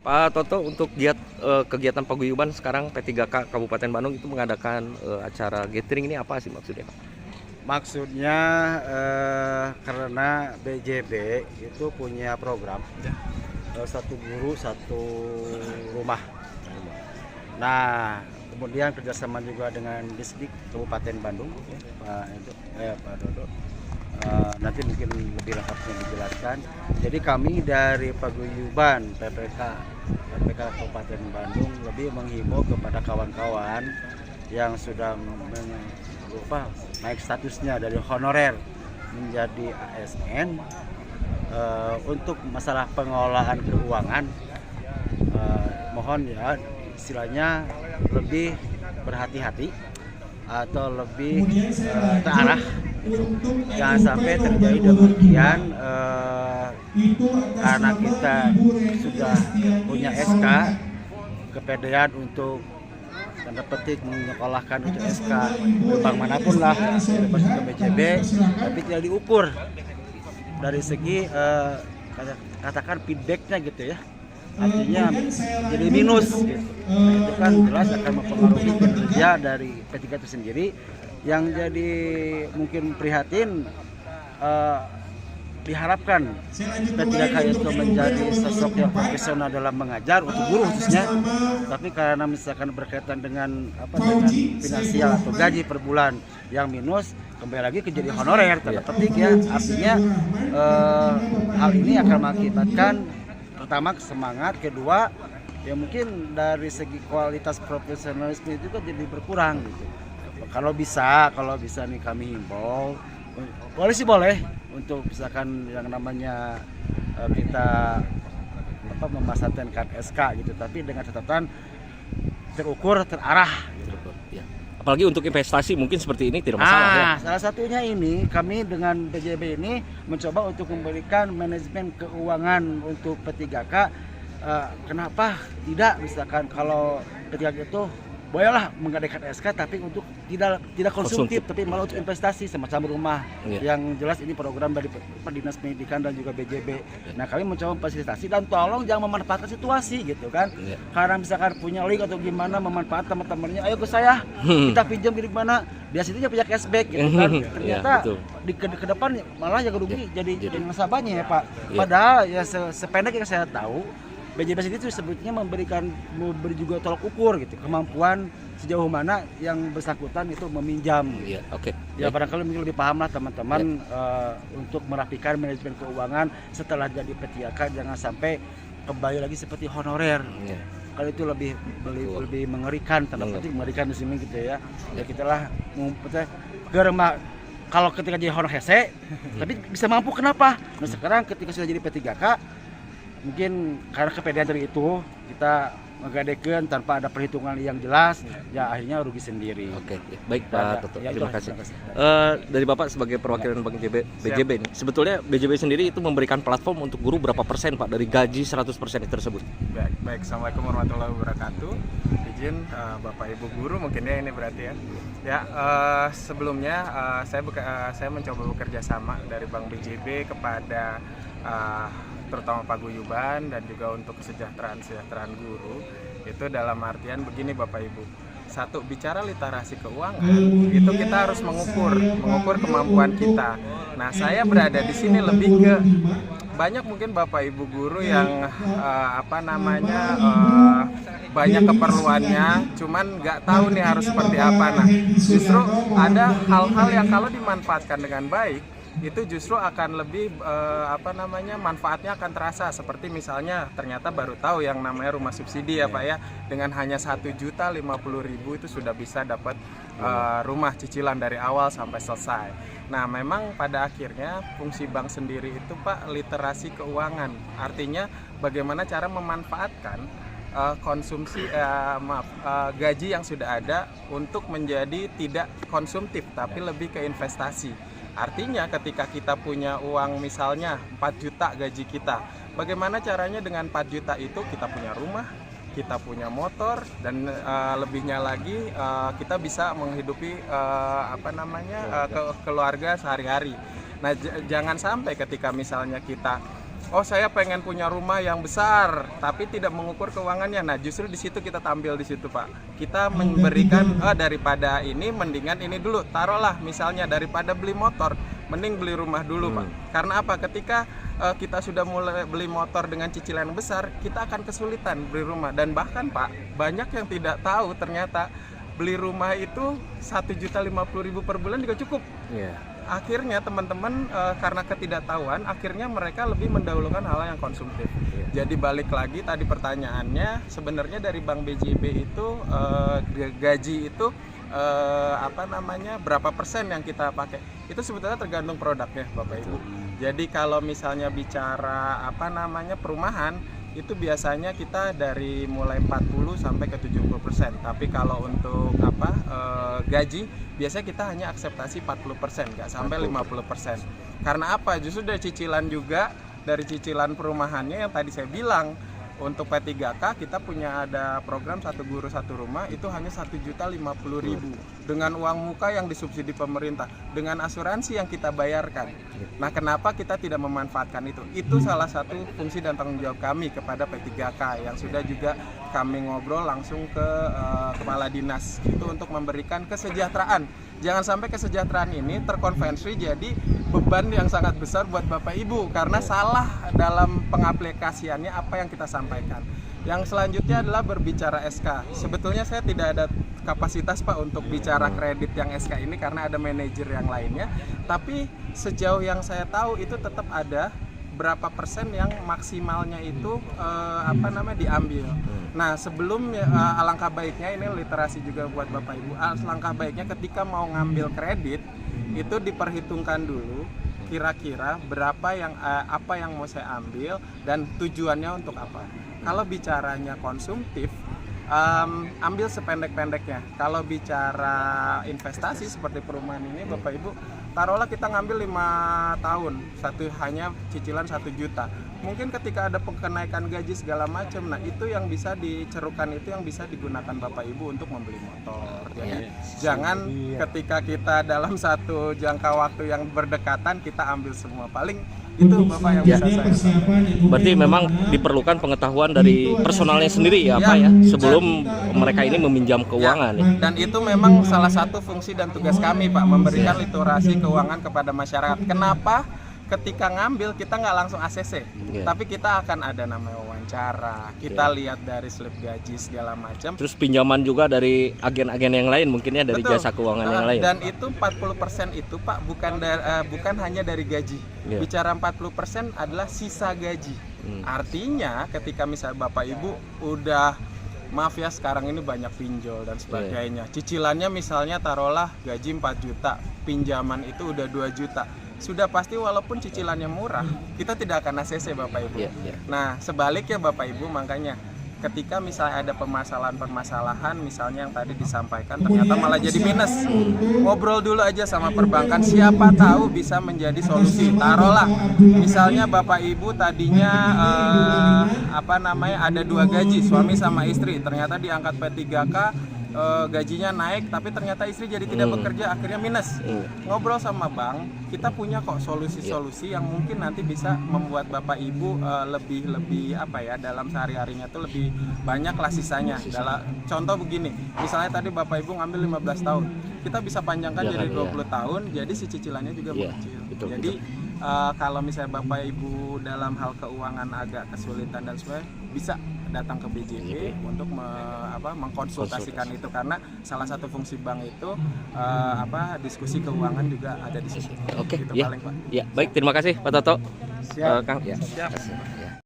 Pak Toto, untuk kegiatan paguyuban sekarang P3K Kabupaten Bandung itu mengadakan acara gathering ini apa sih maksudnya, Pak? Maksudnya karena BJB itu punya program satu guru satu rumah. Nah, kemudian kerjasama juga dengan Disdik Kabupaten Bandung, Pak Dodo. Nanti mungkin lebih lengkapnya dijelaskan. Jadi kami dari paguyuban PPK Kabupaten Bandung lebih menghimbau kepada kawan-kawan yang sudah naik statusnya dari honorer menjadi ASN untuk masalah pengelolaan keuangan, mohon ya istilahnya lebih berhati-hati atau lebih terarah, jangan sampai terjadi demikian karena kita sudah punya SK kepedean untuk tanda petik menyekolahkan untuk SK ke bank manapun lah, termasuk ke BCB, tapi tidak diukur dari segi katakan feedbacknya gitu ya, artinya jadi minus gitu. Nah, itu kan jelas akan mempengaruhi kinerja dari P3 itu sendiri. Yang jadi mungkin prihatin, diharapkan P3K itu menjadi sosok yang profesional dalam mengajar untuk guru khususnya, tapi karena misalkan berkaitan dengan dengan finansial atau gaji per bulan yang minus, kembali lagi ke jadi honorer tanda petik ya, artinya hal ini akan mengakibatkan pertama semangat, kedua ya mungkin dari segi kualitas profesionalisme itu juga jadi berkurang gitu. Kalau bisa nih kami himbau, polisi boleh untuk misalkan yang namanya kita memasatkan SK gitu, tapi dengan catatan terukur, terarah gitu. Ya. Apalagi untuk investasi mungkin seperti ini tidak masalah ya. Salah satunya ini kami dengan BJB ini mencoba untuk memberikan manajemen keuangan untuk P3K. Kenapa tidak misalkan kalau P3K itu bolehlah mengadakan SK tapi untuk tidak konsumtif, tapi malah untuk investasi semacam rumah. Yang jelas ini program dari Dinas Pendidikan dan juga BJB. Nah, kami mencoba memfasilitasi dan tolong jangan memanfaatkan situasi gitu kan. Karena misalkan punya link atau gimana memanfaatkan teman-temannya, ayo ke saya kita pinjam gimana, biasanya punya cashback gitu kan. Ternyata ke depan malah yang rugi jadi nasabahnya ya Pak. Padahal ya sependek yang saya tahu, BJB itu sebetulnya memberi juga tolak ukur gitu, kemampuan sejauh mana yang bersangkutan itu meminjam. Ya barangkali mungkin lebih paham lah teman-teman untuk merapikan manajemen keuangan setelah jadi P3K, jangan sampai kembali lagi seperti honorer. Kalau itu lebih mengerikan, tanda petik mengerikan di sini gitu ya. Ya kita lah kalau ketika jadi honorer hese, tapi bisa mampu kenapa? Nah sekarang ketika sudah jadi P3K, mungkin karena kepedean dari itu kita menggadekan tanpa ada perhitungan yang jelas, ya akhirnya rugi sendiri. Baik Pak Toto, terima kasih. Dari Bapak sebagai perwakilan Bank BJB ini, sebetulnya BJB sendiri itu memberikan platform untuk guru berapa persen Pak dari gaji 100% tersebut? Baik. Assalamualaikum warahmatullahi wabarakatuh. Izin Bapak Ibu guru mungkin ya ini berarti ya. Sebelumnya saya mencoba bekerja sama dari Bank BJB kepada terutama paguyuban dan juga untuk kesejahteraan guru, itu dalam artian begini Bapak Ibu. Satu, bicara literasi keuangan itu kita harus mengukur kemampuan kita. Nah, saya berada di sini lebih ke banyak mungkin Bapak Ibu guru yang banyak keperluannya, cuman nggak tahu nih harus seperti apa. Nah, justru ada hal-hal yang kalau dimanfaatkan dengan baik itu justru akan lebih manfaatnya akan terasa, seperti misalnya ternyata baru tahu yang namanya rumah subsidi ya Pak ya, dengan hanya 1.050.000 itu sudah bisa dapat rumah cicilan dari awal sampai selesai. Nah, memang pada akhirnya fungsi bank sendiri itu Pak literasi keuangan, artinya bagaimana cara memanfaatkan gaji yang sudah ada untuk menjadi tidak konsumtif tapi lebih ke investasi. Artinya ketika kita punya uang misalnya 4 juta gaji kita, bagaimana caranya dengan 4 juta itu kita punya rumah, kita punya motor, dan lebihnya lagi kita bisa menghidupi keluarga sehari-hari. Nah, jangan sampai ketika misalnya kita oh saya pengen punya rumah yang besar tapi tidak mengukur keuangannya. Nah justru di situ kita tampil di situ Pak. Kita memberikan daripada ini mendingan ini dulu. Taruhlah misalnya daripada beli motor, mending beli rumah dulu Pak. Karena apa? Ketika kita sudah mulai beli motor dengan cicilan besar, kita akan kesulitan beli rumah. Dan bahkan Pak, banyak yang tidak tahu ternyata beli rumah itu 1.050.000 per bulan juga cukup. Akhirnya teman-teman karena ketidaktahuan, akhirnya mereka lebih mendahulukan hal yang konsumtif. Jadi balik lagi tadi pertanyaannya, sebenarnya dari Bank BJB itu gaji itu berapa persen yang kita pakai? Itu sebetulnya tergantung produknya Bapak Ibu. Jadi kalau misalnya bicara perumahan, itu biasanya kita dari mulai 40 sampai ke 70%. Tapi kalau untuk gaji, biasanya kita hanya akseptasi 40%, nggak sampai 50%. Karena apa? Justru dari cicilan juga, dari cicilan perumahannya yang tadi saya bilang, untuk P3K kita punya ada program satu guru satu rumah, itu hanya 1.050.000 dengan uang muka yang disubsidi pemerintah, dengan asuransi yang kita bayarkan. Nah, kenapa kita tidak memanfaatkan itu? Itu salah satu fungsi dan tanggung jawab kami kepada P3K yang sudah juga kami ngobrol langsung ke kepala dinas itu untuk memberikan kesejahteraan. Jangan sampai kesejahteraan ini terkonvensi jadi beban yang sangat besar buat Bapak Ibu karena salah dalam pengaplikasiannya apa yang kita sampaikan. Yang selanjutnya adalah berbicara SK. Sebetulnya saya tidak ada kapasitas Pak untuk bicara kredit yang SK ini karena ada manajer yang lainnya. Tapi sejauh yang saya tahu itu tetap ada berapa persen yang maksimalnya itu diambil. Nah sebelum alangkah baiknya ini literasi juga buat Bapak Ibu. Alangkah baiknya ketika mau ngambil kredit itu diperhitungkan dulu kira-kira berapa yang apa yang mau saya ambil dan tujuannya untuk apa. Kalau bicaranya konsumtif, ambil sependek-pendeknya. Kalau bicara investasi seperti perumahan ini Bapak Ibu, taruhlah kita ngambil 5 tahun, hanya cicilan 1 juta. Mungkin ketika ada kenaikan gaji segala macam, nah itu yang bisa dicerukan, itu yang bisa digunakan Bapak Ibu untuk membeli motor. Jadi jangan ketika kita dalam satu jangka waktu yang berdekatan kita ambil semua. Paling itu Bapak yang bisa saya sampaikan. Berarti memang diperlukan pengetahuan dari personalnya sendiri ya Pak ya, sebelum mereka ini meminjam keuangan. Dan itu memang salah satu fungsi dan tugas kami Pak, memberikan literasi keuangan kepada masyarakat. Kenapa? Ketika ngambil kita nggak langsung ACC, tapi kita akan ada namanya wawancara, kita lihat dari slip gaji segala macam. Terus pinjaman juga dari agen-agen yang lain, mungkinnya dari jasa keuangan yang lain. Dan itu 40% itu Pak bukan hanya dari gaji. Bicara 40% adalah sisa gaji. Artinya ketika misalnya Bapak Ibu udah, maaf ya sekarang ini banyak pinjol dan sebagainya, cicilannya misalnya taruhlah gaji 4 juta, pinjaman itu udah 2 juta. Sudah pasti walaupun cicilannya murah, kita tidak akan ACC Bapak Ibu. Nah sebaliknya Bapak Ibu, makanya ketika misalnya ada permasalahan misalnya yang tadi disampaikan ternyata malah jadi minus, ngobrol dulu aja sama perbankan, siapa tahu bisa menjadi solusi. Taruhlah misalnya Bapak Ibu tadinya ada 2 gaji, suami sama istri, ternyata diangkat P3K, gajinya naik tapi ternyata istri jadi tidak bekerja, akhirnya minus. Ngobrol sama bank, kita punya kok solusi-solusi yang mungkin nanti bisa membuat Bapak Ibu lebih dalam sehari-harinya tuh lebih banyak lah sisanya. Contoh begini, misalnya tadi Bapak Ibu ngambil 15 tahun, kita bisa panjangkan jadi 20 tahun, jadi si cicilannya juga mengecil. Jadi kalau misalnya Bapak Ibu dalam hal keuangan agak kesulitan dan sebagainya, bisa datang ke BJB untuk mengkonsultasikan itu, karena salah satu fungsi bank itu diskusi keuangan juga ada di situ. Oke, gitu paling Pak. Ya, baik, terima kasih Pak Toto. Siap. Kang. Siap.